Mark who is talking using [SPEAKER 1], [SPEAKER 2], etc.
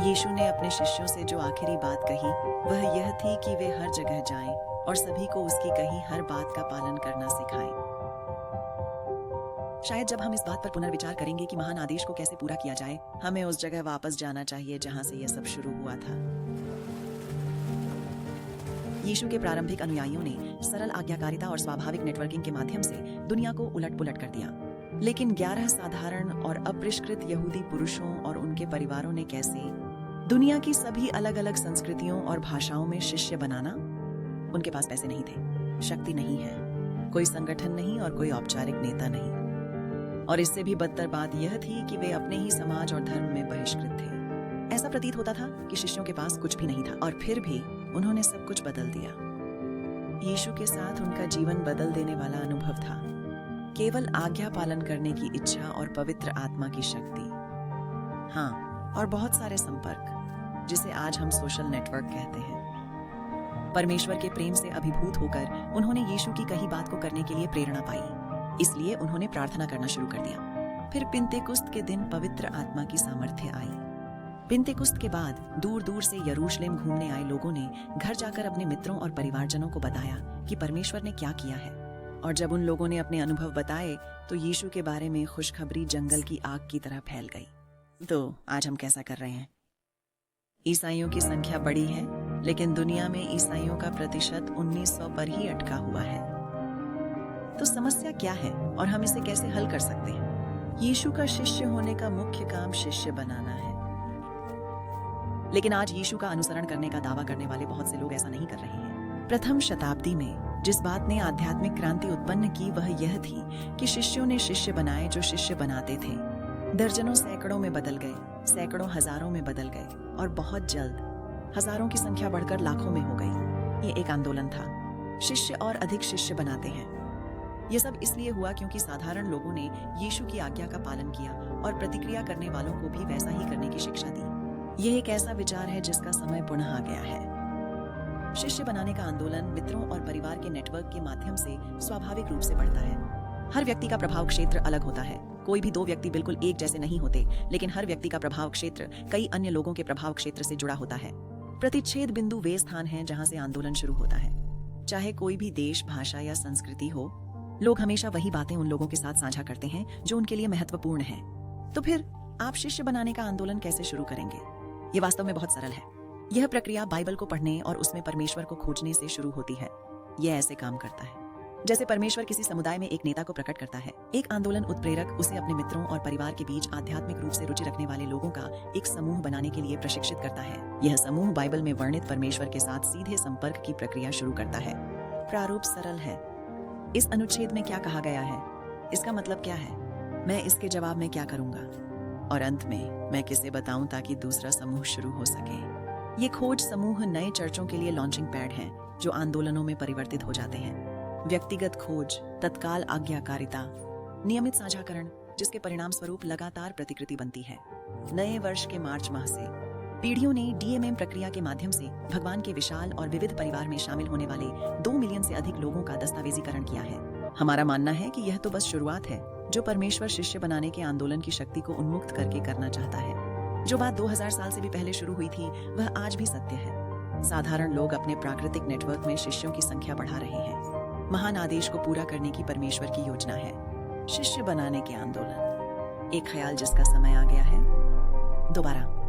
[SPEAKER 1] यीशु ने अपने शिष्यों से जो आखिरी बात कही वह यह थी कि वे हर जगह जाएं और सभी को उसकी कही हर बात का पालन करना सिखाएं। शायद जब हम इस बात पर पुनर्विचार करेंगे कि महान आदेश को कैसे पूरा किया जाए, हमें उस जगह वापस जाना चाहिए जहां से यह सब शुरू हुआ था। यीशु के प्रारंभिक अनुयायियों ने सरल आज्ञाकारिता और स्वाभाविक नेटवर्किंग के माध्यम से दुनिया को उलट-पुलट कर दिया। लेकिन 11 साधारण और अपरिष्कृत यहूदी पुरुषों और उनके परिवारों ने कैसे दुनिया की सभी अलग-अलग संस्कृतियों और भाषाओं में शिष्य बनाना? उनके पास पैसे नहीं थे, शक्ति नहीं है, कोई संगठन नहीं और कोई औपचारिक नेता नहीं। और इससे भी बदतर बात यह थी कि वे अपने ही समाज और धर्म में बहिष्कृत थे। ऐसा प्रतीत होता था कि शिष्यों के पास कुछ भी नहीं था, और फिर भी उन्होंने सब कुछ बदल दिया। यीशु के साथ उनका जीवन बदल देने वाला अनुभव था। केवल आज्ञा पालन करने की इच्छा और पवित्र आत्मा की शक्ति। हाँ, और बहुत सारे संपर्क, जिसे आज हम सोशल नेटवर्क कहते हैं। परमेश्वर के प्रेम से अभिभूत होकर उन्होंने यीशु की कही बात को करने के लिए प्रेरणा पाई, इसलिए उन्होंने प्रार्थना करना शुरू कर दिया। फिर पिन्तेकुस्त के दिन पवित्र आत्मा की सामर्थ्य आई। पिन्तेकुस्त के बाद दूर दूर से यरूशलेम घूमने आए लोगों ने घर जाकर अपने मित्रों और परिवारजनों को बताया कि परमेश्वर ने क्या किया है। और जब उन लोगों ने अपने अनुभव बताए तो यीशु के बारे में खुशखबरी जंगल की आग की तरह फैल गई। तो आज हम कैसा कर रहे हैं? ईसाइयों की संख्या बढ़ी है, लेकिन दुनिया में ईसाइयों का प्रतिशत 1900 पर ही अटका हुआ है। तो समस्या क्या है और हम इसे कैसे हल कर सकते हैं? यीशु का शिष्य होने का मुख्य काम शिष्य बनाना है। लेकिन आज यीशु का अनुसरण करने का दावा करने वाले बहुत से लोग ऐसा नहीं कर रहे हैं। प्रथम शताब्दी में जिस बात ने आध्यात्मिक क्रांति उत्पन्न की वह यह थी कि शिष्यों ने शिष्य बनाए जो शिष्य बनाते थे। दर्जनों सैकड़ों में बदल गए, सैकड़ों हजारों में बदल गए, और बहुत जल्द हजारों की संख्या बढ़कर लाखों में हो गई। ये एक आंदोलन था, शिष्य और अधिक शिष्य बनाते हैं। यह सब इसलिए हुआ क्योंकि साधारण लोगों ने यीशु की आज्ञा का पालन किया और प्रतिक्रिया करने वालों को भी वैसा ही करने की शिक्षा दी। यह एक ऐसा विचार है जिसका समय पुनः आ गया है। शिष्य बनाने का आंदोलन मित्रों और परिवार के नेटवर्क के माध्यम से स्वाभाविक रूप से बढ़ता है। हर व्यक्ति का प्रभाव क्षेत्र अलग होता है। कोई भी दो व्यक्ति बिल्कुल एक जैसे नहीं होते, लेकिन हर व्यक्ति का प्रभाव क्षेत्र कई अन्य लोगों के प्रभाव क्षेत्र से जुड़ा होता है। प्रतिच्छेद बिंदु वे स्थान हैं जहां से आंदोलन शुरू होता है। चाहे कोई भी देश, भाषा या संस्कृति हो, लोग हमेशा वही बातें उन लोगों के साथ साझा करते हैं जो उनके लिए महत्वपूर्ण है। तो फिर आप शिष्य बनाने का आंदोलन कैसे शुरू करेंगे? ये वास्तव में बहुत सरल है। यह प्रक्रिया बाइबल को पढ़ने और उसमें परमेश्वर को खोजने से शुरू होती है। यह ऐसे काम करता है जैसे परमेश्वर किसी समुदाय में एक नेता को प्रकट करता है। एक आंदोलन उत्प्रेरक उसे अपने मित्रों और परिवार के बीच आध्यात्मिक रूप से रुचि रखने वाले लोगों का एक समूह बनाने के लिए प्रशिक्षित करता है। यह समूह बाइबल में वर्णित परमेश्वर के साथ सीधे संपर्क की प्रक्रिया शुरू करता है। प्रारूप सरल है। इस अनुच्छेद में क्या कहा गया है? इसका मतलब क्या है? मैं इसके जवाब में क्या करूंगा? और अंत में मैं किसे बताऊं ताकि दूसरा समूह शुरू हो सके? ये खोज समूह नए चर्चों के लिए लॉन्चिंग पैड हैं जो आंदोलनों में परिवर्तित हो जाते हैं। व्यक्तिगत खोज, तत्काल आज्ञाकारिता, नियमित साझाकरण, जिसके परिणाम स्वरूप लगातार प्रतिकृति बनती है। नए वर्ष के मार्च माह से पीढ़ियों ने DMM प्रक्रिया के माध्यम से भगवान के विशाल और विविध परिवार में शामिल होने वाले 2 मिलियन से अधिक लोगों का दस्तावेजीकरण किया है। हमारा मानना है कि यह तो बस शुरुआत है जो परमेश्वर शिष्य बनाने के आंदोलन की शक्ति को उन्मुक्त करके करना चाहता है। जो बात 2000 साल से भी पहले शुरू हुई थी वह आज भी सत्य है। साधारण लोग अपने प्राकृतिक नेटवर्क में शिष्यों की संख्या बढ़ा रहे हैं। महान आदेश को पूरा करने की परमेश्वर की योजना है शिष्य बनाने के आंदोलन। एक ख्याल जिसका समय आ गया है। दोबारा